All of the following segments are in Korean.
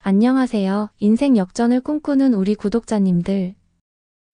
안녕하세요. 인생 역전을 꿈꾸는 우리 구독자님들.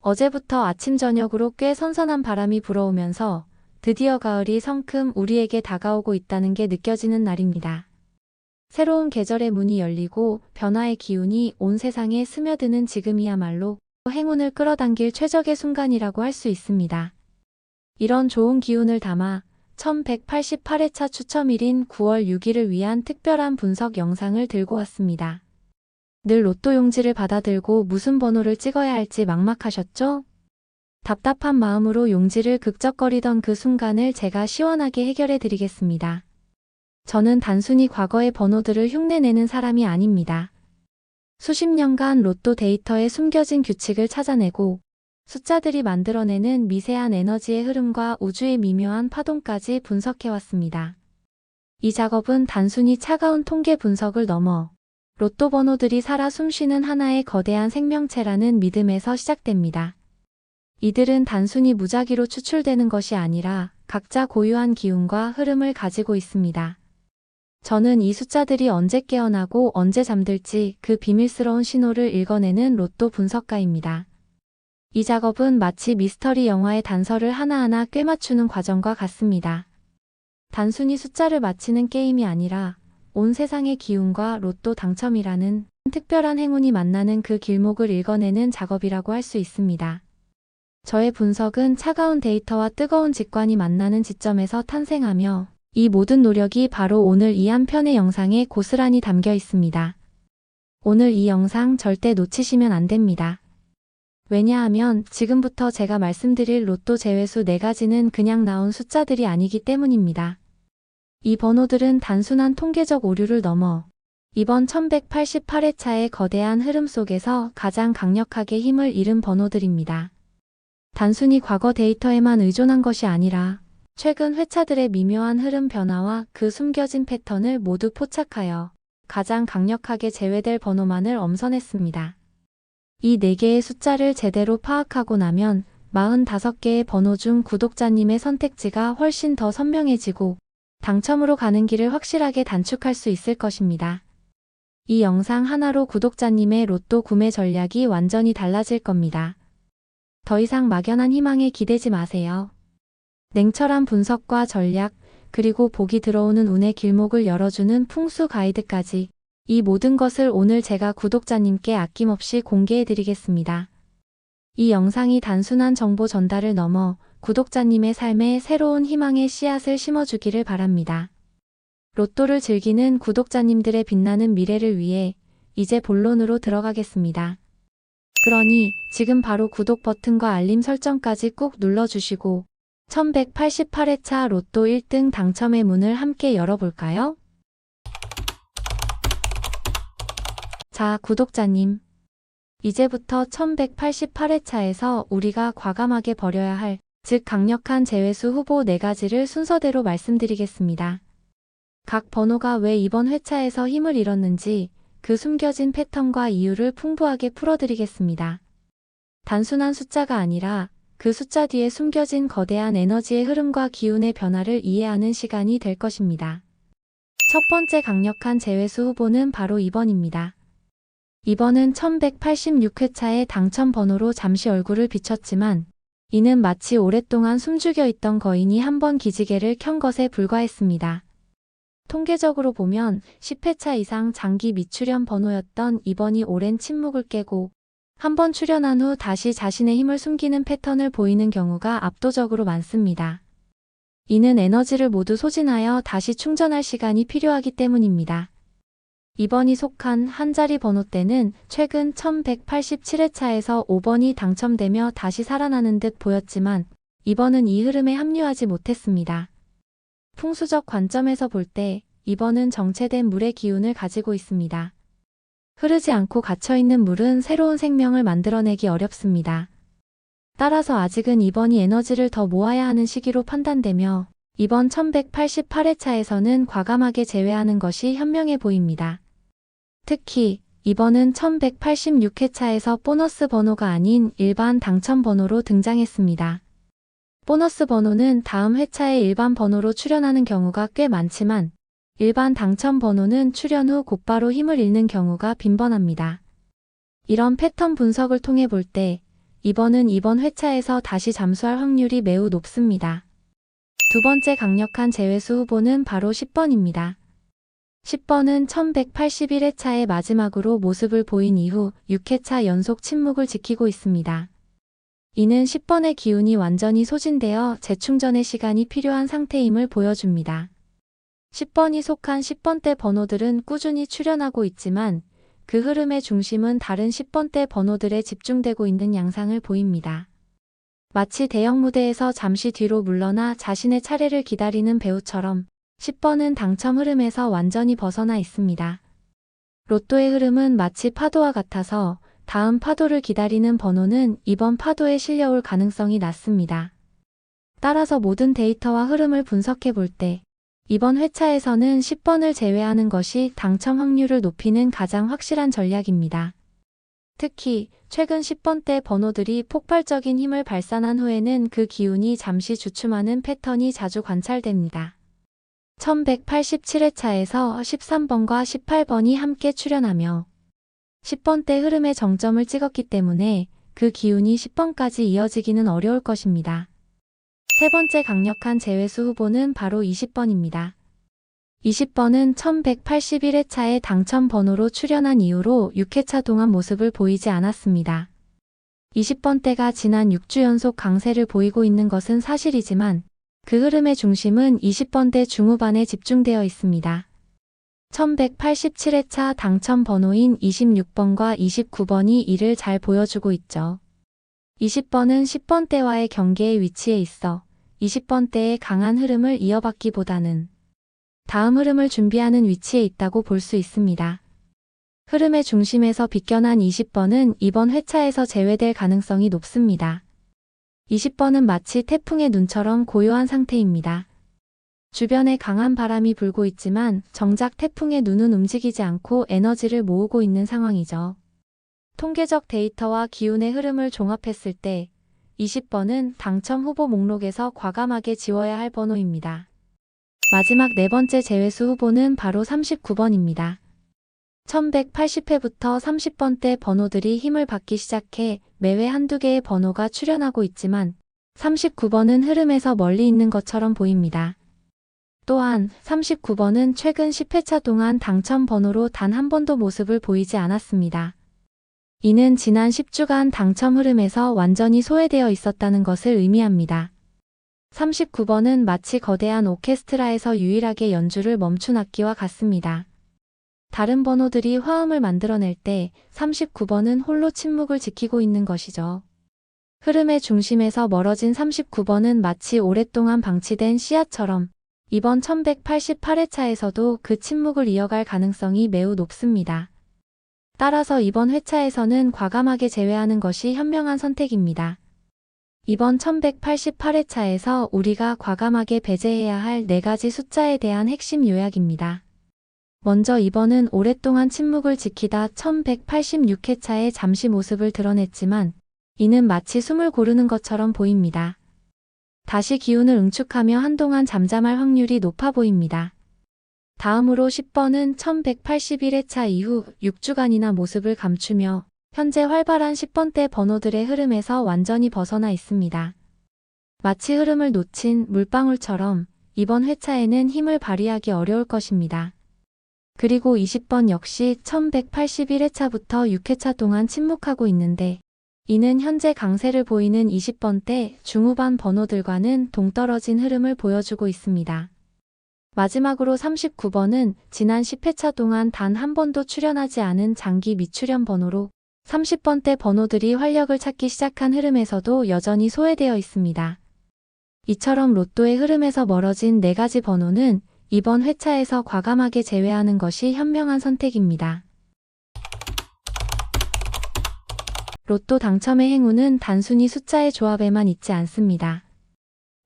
어제부터 아침 저녁으로 꽤 선선한 바람이 불어오면서 드디어 가을이 성큼 우리에게 다가오고 있다는 게 느껴지는 날입니다. 새로운 계절의 문이 열리고 변화의 기운이 온 세상에 스며드는 지금이야말로 행운을 끌어당길 최적의 순간이라고 할 수 있습니다. 이런 좋은 기운을 담아 1188회차 추첨일인 9월 6일을 위한 특별한 분석 영상을 들고 왔습니다. 늘 로또 용지를 받아들고 무슨 번호를 찍어야 할지 막막하셨죠? 답답한 마음으로 용지를 극적거리던 그 순간을 제가 시원하게 해결해 드리겠습니다. 저는 단순히 과거의 번호들을 흉내내는 사람이 아닙니다. 수십 년간 로또 데이터에 숨겨진 규칙을 찾아내고 숫자들이 만들어내는 미세한 에너지의 흐름과 우주의 미묘한 파동까지 분석해왔습니다. 이 작업은 단순히 차가운 통계 분석을 넘어 로또 번호들이 살아 숨쉬는 하나의 거대한 생명체라는 믿음에서 시작됩니다. 이들은 단순히 무작위로 추출되는 것이 아니라 각자 고유한 기운과 흐름을 가지고 있습니다. 저는 이 숫자들이 언제 깨어나고 언제 잠들지 그 비밀스러운 신호를 읽어내는 로또 분석가입니다. 이 작업은 마치 미스터리 영화의 단서를 하나하나 꿰맞추는 과정과 같습니다. 단순히 숫자를 맞히는 게임이 아니라 온 세상의 기운과 로또 당첨이라는 특별한 행운이 만나는 그 길목을 읽어내는 작업이라고 할 수 있습니다. 저의 분석은 차가운 데이터와 뜨거운 직관이 만나는 지점에서 탄생하며 이 모든 노력이 바로 오늘 이 한 편의 영상에 고스란히 담겨 있습니다. 오늘 이 영상 절대 놓치시면 안 됩니다. 왜냐하면 지금부터 제가 말씀드릴 로또 제외수 4가지는 그냥 나온 숫자들이 아니기 때문입니다. 이 번호들은 단순한 통계적 오류를 넘어 이번 1188회차의 거대한 흐름 속에서 가장 강력하게 힘을 잃은 번호들입니다. 단순히 과거 데이터에만 의존한 것이 아니라 최근 회차들의 미묘한 흐름 변화와 그 숨겨진 패턴을 모두 포착하여 가장 강력하게 제외될 번호만을 엄선했습니다. 이 4개의 숫자를 제대로 파악하고 나면 45개의 번호 중 구독자님의 선택지가 훨씬 더 선명해지고 당첨으로 가는 길을 확실하게 단축할 수 있을 것입니다. 이 영상 하나로 구독자님의 로또 구매 전략이 완전히 달라질 겁니다. 더 이상 막연한 희망에 기대지 마세요. 냉철한 분석과 전략, 그리고 복이 들어오는 운의 길목을 열어주는 풍수 가이드까지 이 모든 것을 오늘 제가 구독자님께 아낌없이 공개해드리겠습니다. 이 영상이 단순한 정보 전달을 넘어 구독자님의 삶에 새로운 희망의 씨앗을 심어주기를 바랍니다. 로또를 즐기는 구독자님들의 빛나는 미래를 위해 이제 본론으로 들어가겠습니다. 그러니 지금 바로 구독 버튼과 알림 설정까지 꾹 눌러주시고 1188회차 로또 1등 당첨의 문을 함께 열어볼까요? 자, 구독자님. 이제부터 1188회차에서 우리가 과감하게 버려야 할, 즉 강력한 제외수 후보 4가지를 순서대로 말씀드리겠습니다. 각 번호가 왜 이번 회차에서 힘을 잃었는지 그 숨겨진 패턴과 이유를 풍부하게 풀어드리겠습니다. 단순한 숫자가 아니라 그 숫자 뒤에 숨겨진 거대한 에너지의 흐름과 기운의 변화를 이해하는 시간이 될 것입니다. 첫 번째 강력한 제외수 후보는 바로 2번입니다. 2번은 1186회차의 당첨 번호로 잠시 얼굴을 비췄지만 이는 마치 오랫동안 숨죽여 있던 거인이 한 번 기지개를 켠 것에 불과했습니다. 통계적으로 보면 10회차 이상 장기 미출연 번호였던 2번이 오랜 침묵을 깨고 한 번 출연한 후 다시 자신의 힘을 숨기는 패턴을 보이는 경우가 압도적으로 많습니다. 이는 에너지를 모두 소진하여 다시 충전할 시간이 필요하기 때문입니다. 2번이 속한 한 자리 번호 때는 최근 1187회차에서 5번이 당첨되며 다시 살아나는 듯 보였지만 2번은 이 흐름에 합류하지 못했습니다. 풍수적 관점에서 볼 때 2번은 정체된 물의 기운을 가지고 있습니다. 흐르지 않고 갇혀있는 물은 새로운 생명을 만들어내기 어렵습니다. 따라서 아직은 2번이 에너지를 더 모아야 하는 시기로 판단되며 이번 1188회차에서는 과감하게 제외하는 것이 현명해 보입니다. 특히 2번은 1186회차에서 보너스 번호가 아닌 일반 당첨 번호로 등장했습니다. 보너스 번호는 다음 회차에 일반 번호로 출연하는 경우가 꽤 많지만 일반 당첨 번호는 출현 후 곧바로 힘을 잃는 경우가 빈번합니다. 이런 패턴 분석을 통해 볼 때 이번 회차에서 다시 잠수할 확률이 매우 높습니다. 두 번째 강력한 제외수 후보는 바로 10번입니다. 10번은 1181회차의 마지막으로 모습을 보인 이후 6회차 연속 침묵을 지키고 있습니다. 이는 10번의 기운이 완전히 소진되어 재충전의 시간이 필요한 상태임을 보여줍니다. 10번이 속한 10번대 번호들은 꾸준히 출현하고 있지만 그 흐름의 중심은 다른 10번대 번호들에 집중되고 있는 양상을 보입니다. 마치 대형 무대에서 잠시 뒤로 물러나 자신의 차례를 기다리는 배우처럼 10번은 당첨 흐름에서 완전히 벗어나 있습니다. 로또의 흐름은 마치 파도와 같아서 다음 파도를 기다리는 번호는 이번 파도에 실려올 가능성이 낮습니다. 따라서 모든 데이터와 흐름을 분석해 볼 때 이번 회차에서는 10번을 제외하는 것이 당첨 확률을 높이는 가장 확실한 전략입니다. 특히 최근 10번대 번호들이 폭발적인 힘을 발산한 후에는 그 기운이 잠시 주춤하는 패턴이 자주 관찰됩니다. 1187회차에서 13번과 18번이 함께 출현하며 10번대 흐름의 정점을 찍었기 때문에 그 기운이 10번까지 이어지기는 어려울 것입니다. 세 번째 강력한 제외수 후보는 바로 20번입니다. 20번은 1181회차의 당첨 번호로 출현한 이후로 6회차 동안 모습을 보이지 않았습니다. 20번대가 지난 6주 연속 강세를 보이고 있는 것은 사실이지만 그 흐름의 중심은 20번대 중후반에 집중되어 있습니다. 1187회차 당첨 번호인 26번과 29번이 이를 잘 보여주고 있죠. 20번은 10번대와의 경계의 위치에 있어 20번대의 강한 흐름을 이어받기보다는 다음 흐름을 준비하는 위치에 있다고 볼 수 있습니다. 흐름의 중심에서 비껴난 20번은 이번 회차에서 제외될 가능성이 높습니다. 20번은 마치 태풍의 눈처럼 고요한 상태입니다. 주변에 강한 바람이 불고 있지만 정작 태풍의 눈은 움직이지 않고 에너지를 모으고 있는 상황이죠. 통계적 데이터와 기운의 흐름을 종합했을 때 20번은 당첨 후보 목록에서 과감하게 지워야 할 번호입니다. 마지막 네 번째 제외수 후보는 바로 39번입니다. 1180회부터 30번대 번호들이 힘을 받기 시작해 매회 한두 개의 번호가 출현하고 있지만 39번은 흐름에서 멀리 있는 것처럼 보입니다. 또한 39번은 최근 10회차 동안 당첨 번호로 단 한 번도 모습을 보이지 않았습니다. 이는 지난 10주간 당첨 흐름에서 완전히 소외되어 있었다는 것을 의미합니다. 39번은 마치 거대한 오케스트라에서 유일하게 연주를 멈춘 악기와 같습니다. 다른 번호들이 화음을 만들어낼 때 39번은 홀로 침묵을 지키고 있는 것이죠. 흐름의 중심에서 멀어진 39번은 마치 오랫동안 방치된 씨앗처럼 이번 1188회차에서도 그 침묵을 이어갈 가능성이 매우 높습니다. 따라서 이번 회차에서는 과감하게 제외하는 것이 현명한 선택입니다. 이번 1188회차에서 우리가 과감하게 배제해야 할 4가지 숫자에 대한 핵심 요약입니다. 먼저 2번은 오랫동안 침묵을 지키다 1186회차에 잠시 모습을 드러냈지만 이는 마치 숨을 고르는 것처럼 보입니다. 다시 기운을 응축하며 한동안 잠잠할 확률이 높아 보입니다. 다음으로 10번은 1181회차 이후 6주간이나 모습을 감추며 현재 활발한 10번대 번호들의 흐름에서 완전히 벗어나 있습니다. 마치 흐름을 놓친 물방울처럼 이번 회차에는 힘을 발휘하기 어려울 것입니다. 그리고 20번 역시 1181회차부터 6회차 동안 침묵하고 있는데 이는 현재 강세를 보이는 20번대 중후반 번호들과는 동떨어진 흐름을 보여주고 있습니다. 마지막으로 39번은 지난 10회차 동안 단 한 번도 출현하지 않은 장기 미출현 번호로 30번대 번호들이 활력을 찾기 시작한 흐름에서도 여전히 소외되어 있습니다. 이처럼 로또의 흐름에서 멀어진 4가지 번호는 이번 회차에서 과감하게 제외하는 것이 현명한 선택입니다. 로또 당첨의 행운은 단순히 숫자의 조합에만 있지 않습니다.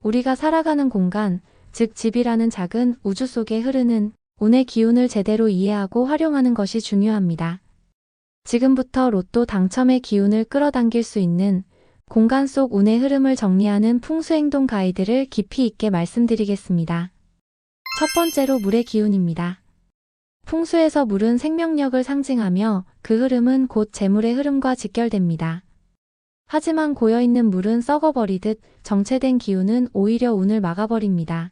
우리가 살아가는 공간, 즉 집이라는 작은 우주 속에 흐르는 운의 기운을 제대로 이해하고 활용하는 것이 중요합니다. 지금부터 로또 당첨의 기운을 끌어당길 수 있는 공간 속 운의 흐름을 정리하는 풍수행동 가이드를 깊이 있게 말씀드리겠습니다. 첫 번째로 물의 기운입니다. 풍수에서 물은 생명력을 상징하며 그 흐름은 곧 재물의 흐름과 직결됩니다. 하지만 고여있는 물은 썩어버리듯 정체된 기운은 오히려 운을 막아버립니다.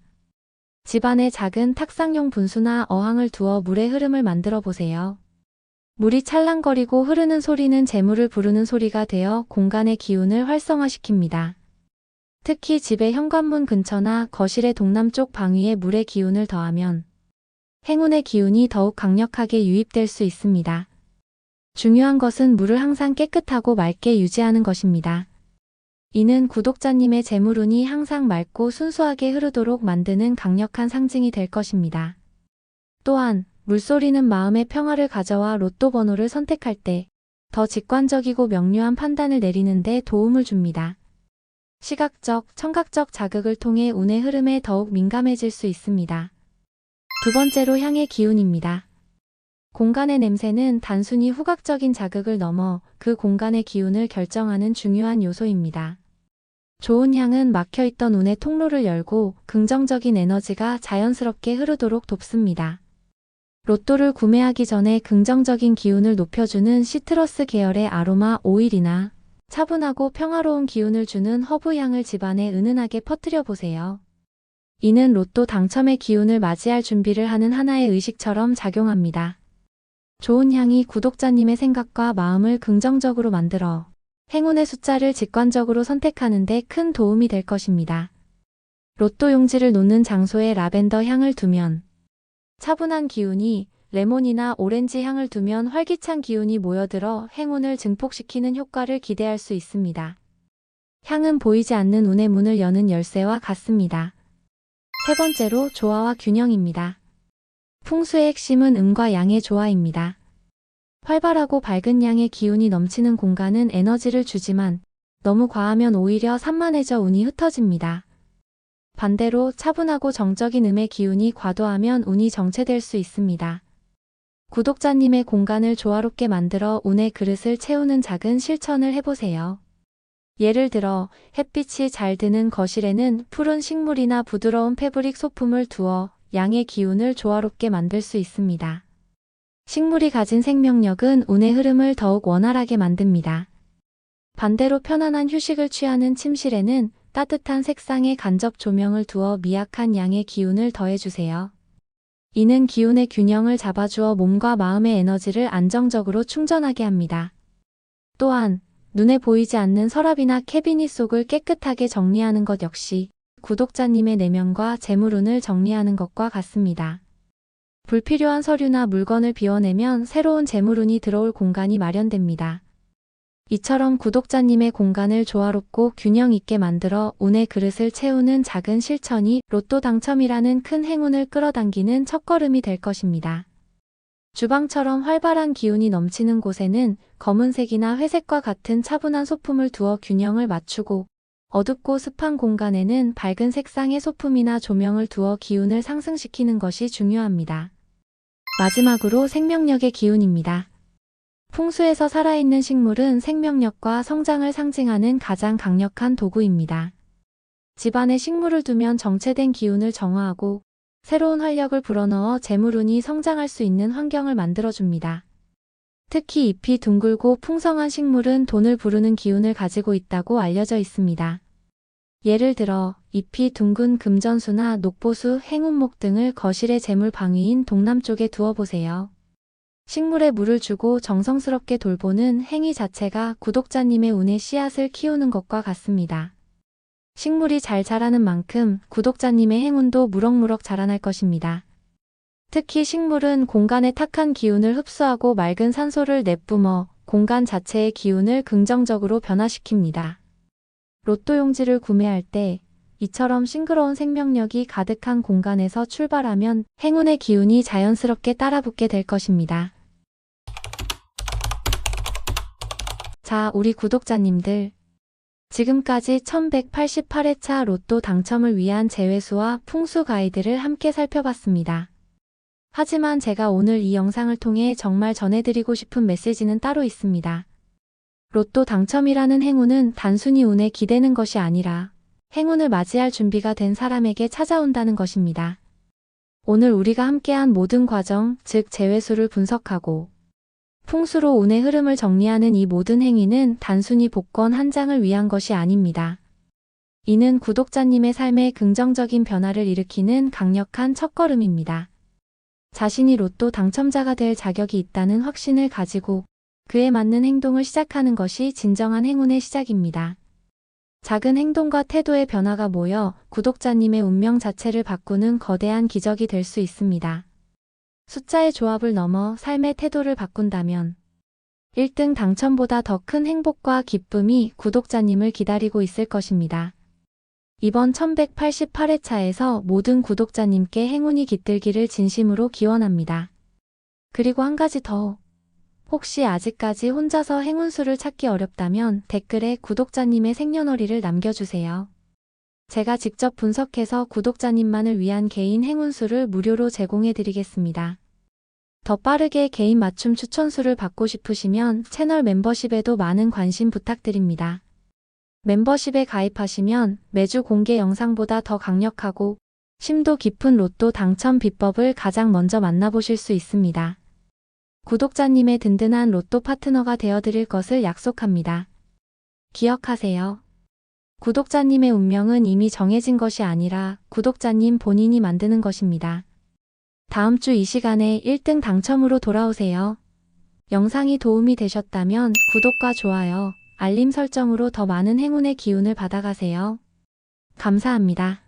집안에 작은 탁상용 분수나 어항을 두어 물의 흐름을 만들어 보세요. 물이 찰랑거리고 흐르는 소리는 재물을 부르는 소리가 되어 공간의 기운을 활성화시킵니다. 특히 집의 현관문 근처나 거실의 동남쪽 방위에 물의 기운을 더하면 행운의 기운이 더욱 강력하게 유입될 수 있습니다. 중요한 것은 물을 항상 깨끗하고 맑게 유지하는 것입니다. 이는 구독자님의 재물운이 항상 맑고 순수하게 흐르도록 만드는 강력한 상징이 될 것입니다. 또한 물소리는 마음의 평화를 가져와 로또 번호를 선택할 때 더 직관적이고 명료한 판단을 내리는 데 도움을 줍니다. 시각적, 청각적 자극을 통해 운의 흐름에 더욱 민감해질 수 있습니다. 두 번째로 향의 기운입니다. 공간의 냄새는 단순히 후각적인 자극을 넘어 그 공간의 기운을 결정하는 중요한 요소입니다. 좋은 향은 막혀있던 운의 통로를 열고 긍정적인 에너지가 자연스럽게 흐르도록 돕습니다. 로또를 구매하기 전에 긍정적인 기운을 높여주는 시트러스 계열의 아로마 오일이나 차분하고 평화로운 기운을 주는 허브향을 집안에 은은하게 퍼뜨려 보세요. 이는 로또 당첨의 기운을 맞이할 준비를 하는 하나의 의식처럼 작용합니다. 좋은 향이 구독자님의 생각과 마음을 긍정적으로 만들어 행운의 숫자를 직관적으로 선택하는 데 큰 도움이 될 것입니다. 로또 용지를 놓는 장소에 라벤더 향을 두면 차분한 기운이, 레몬이나 오렌지 향을 두면 활기찬 기운이 모여들어 행운을 증폭시키는 효과를 기대할 수 있습니다. 향은 보이지 않는 운의 문을 여는 열쇠와 같습니다. 세 번째로 조화와 균형입니다. 풍수의 핵심은 음과 양의 조화입니다. 활발하고 밝은 양의 기운이 넘치는 공간은 에너지를 주지만 너무 과하면 오히려 산만해져 운이 흩어집니다. 반대로 차분하고 정적인 음의 기운이 과도하면 운이 정체될 수 있습니다. 구독자님의 공간을 조화롭게 만들어 운의 그릇을 채우는 작은 실천을 해보세요. 예를 들어 햇빛이 잘 드는 거실에는 푸른 식물이나 부드러운 패브릭 소품을 두어 양의 기운을 조화롭게 만들 수 있습니다. 식물이 가진 생명력은 운의 흐름을 더욱 원활하게 만듭니다. 반대로 편안한 휴식을 취하는 침실에는 따뜻한 색상의 간접 조명을 두어 미약한 양의 기운을 더해주세요. 이는 기운의 균형을 잡아주어 몸과 마음의 에너지를 안정적으로 충전하게 합니다. 또한 눈에 보이지 않는 서랍이나 캐비닛 속을 깨끗하게 정리하는 것 역시 구독자님의 내면과 재물운을 정리하는 것과 같습니다. 불필요한 서류나 물건을 비워내면 새로운 재물운이 들어올 공간이 마련됩니다. 이처럼 구독자님의 공간을 조화롭고 균형 있게 만들어 운의 그릇을 채우는 작은 실천이 로또 당첨이라는 큰 행운을 끌어당기는 첫걸음이 될 것입니다. 주방처럼 활발한 기운이 넘치는 곳에는 검은색이나 회색과 같은 차분한 소품을 두어 균형을 맞추고 어둡고 습한 공간에는 밝은 색상의 소품이나 조명을 두어 기운을 상승시키는 것이 중요합니다. 마지막으로 생명력의 기운입니다. 풍수에서 살아있는 식물은 생명력과 성장을 상징하는 가장 강력한 도구입니다. 집안에 식물을 두면 정체된 기운을 정화하고 새로운 활력을 불어넣어 재물운이 성장할 수 있는 환경을 만들어줍니다. 특히 잎이 둥글고 풍성한 식물은 돈을 부르는 기운을 가지고 있다고 알려져 있습니다. 예를 들어 잎이 둥근 금전수나 녹보수, 행운목 등을 거실의 재물 방위인 동남쪽에 두어보세요. 식물에 물을 주고 정성스럽게 돌보는 행위 자체가 구독자님의 운의 씨앗을 키우는 것과 같습니다. 식물이 잘 자라는 만큼 구독자님의 행운도 무럭무럭 자라날 것입니다. 특히 식물은 공간의 탁한 기운을 흡수하고 맑은 산소를 내뿜어 공간 자체의 기운을 긍정적으로 변화시킵니다. 로또 용지를 구매할 때 이처럼 싱그러운 생명력이 가득한 공간에서 출발하면 행운의 기운이 자연스럽게 따라붙게 될 것입니다. 자, 우리 구독자님들. 지금까지 1188회차 로또 당첨을 위한 재회수와 풍수 가이드를 함께 살펴봤습니다. 하지만 제가 오늘 이 영상을 통해 정말 전해드리고 싶은 메시지는 따로 있습니다. 로또 당첨이라는 행운은 단순히 운에 기대는 것이 아니라 행운을 맞이할 준비가 된 사람에게 찾아온다는 것입니다. 오늘 우리가 함께한 모든 과정, 즉 재회수를 분석하고 풍수로 운의 흐름을 정리하는 이 모든 행위는 단순히 복권 한 장을 위한 것이 아닙니다. 이는 구독자님의 삶에 긍정적인 변화를 일으키는 강력한 첫걸음입니다. 자신이 로또 당첨자가 될 자격이 있다는 확신을 가지고 그에 맞는 행동을 시작하는 것이 진정한 행운의 시작입니다. 작은 행동과 태도의 변화가 모여 구독자님의 운명 자체를 바꾸는 거대한 기적이 될 수 있습니다. 숫자의 조합을 넘어 삶의 태도를 바꾼다면 1등 당첨보다 더 큰 행복과 기쁨이 구독자님을 기다리고 있을 것입니다. 이번 1188회차에서 모든 구독자님께 행운이 깃들기를 진심으로 기원합니다. 그리고 한 가지 더. 혹시 아직까지 혼자서 행운수를 찾기 어렵다면 댓글에 구독자님의 생년월일을 남겨주세요. 제가 직접 분석해서 구독자님만을 위한 개인 행운수를 무료로 제공해드리겠습니다. 더 빠르게 개인 맞춤 추천수를 받고 싶으시면 채널 멤버십에도 많은 관심 부탁드립니다. 멤버십에 가입하시면 매주 공개 영상보다 더 강력하고 심도 깊은 로또 당첨 비법을 가장 먼저 만나보실 수 있습니다. 구독자님의 든든한 로또 파트너가 되어드릴 것을 약속합니다. 기억하세요. 구독자님의 운명은 이미 정해진 것이 아니라 구독자님 본인이 만드는 것입니다. 다음 주 이 시간에 1등 당첨으로 돌아오세요. 영상이 도움이 되셨다면 구독과 좋아요, 알림 설정으로 더 많은 행운의 기운을 받아가세요. 감사합니다.